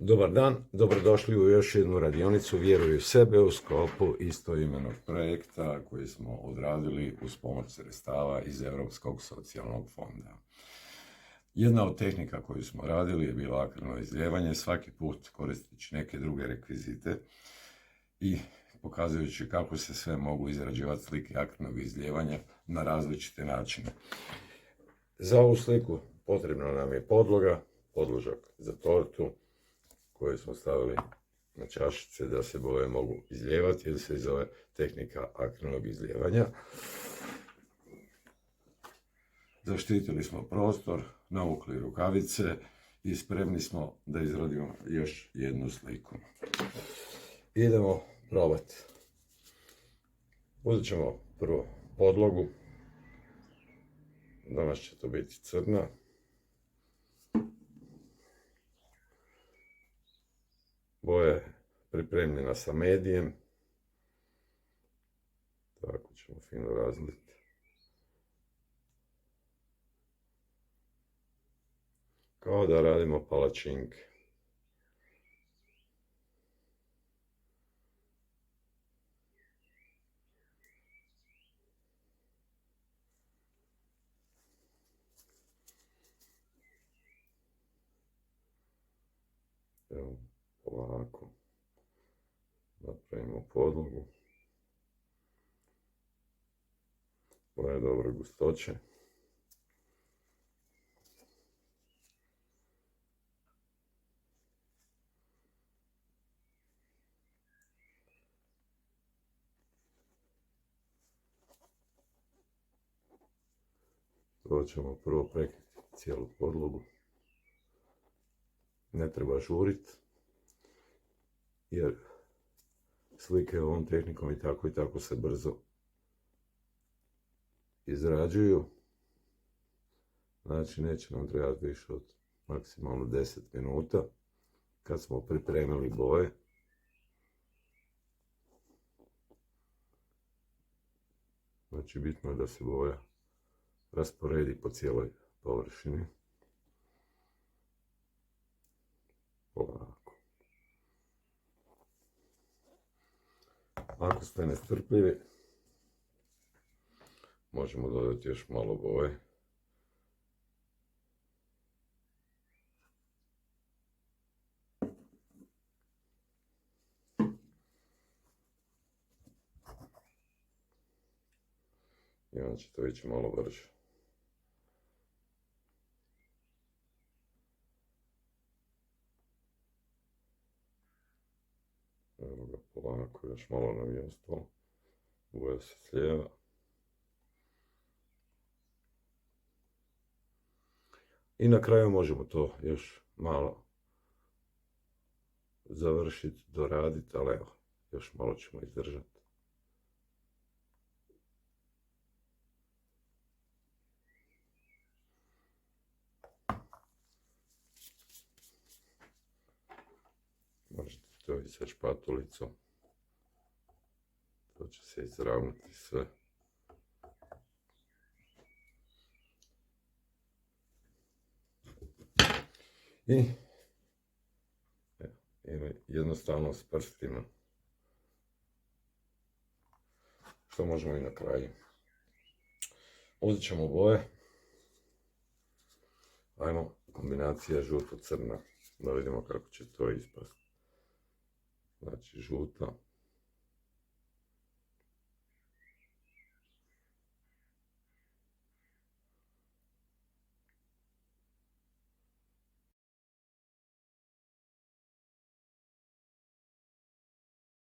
Dobar dan, dobrodošli u još jednu radionicu Vjeruj u sebe u sklopu istoimenog projekta koji smo odradili uz pomoć sredstava iz Europskog socijalnog fonda. Jedna od tehnika koju smo radili je bila akreno izljevanje, svaki put koristeći neke druge rekvizite i pokazujući kako se sve mogu izrađivati slike akrenog izljevanja na različite načine. Za ovu sliku potrebna nam je podložak za tortu, koje smo stavili na čašice da se boje mogu izlijevati, ili se zove tehnika akrenog izlijevanja. Zaštitili smo prostor, navukli rukavice i spremni smo da izradimo još jednu sliku. Idemo probati. Uzet ćemo prvo podlogu. Danas će to biti crna. Boja je pripremljena sa medijem. Tako ćemo fino razliti. Kao da radimo palačinke. Evo, polako napravimo podlogu. Boja je dobre gustoće. To ćemo prvo prekriti cijelu podlogu. Ne treba žuriti, jer slike ovom tehnikom i tako se brzo izrađuju. Znači neće nam trebati više od maksimalno 10 minuta kad smo pripremili boje. Znači bitno je da se boja rasporedi po cijeloj površini. Polako. Ako ste nestrpljivi, možemo dodati još malo boje. I onda će to ići malo brže. Evo ga, polako, još malo nam je ostalo. Boja se slijeva. I na kraju možemo to još malo završiti, doraditi, ali evo, još malo ćemo izdržati. Možete to i sa špatulicom. To će se izravnati sve. I jednostavno s prstima. Što možemo i na kraju. Uzet ćemo boje. Ajmo, kombinacija žuto-crna. Da vidimo kako će to ispasti. Znači žuta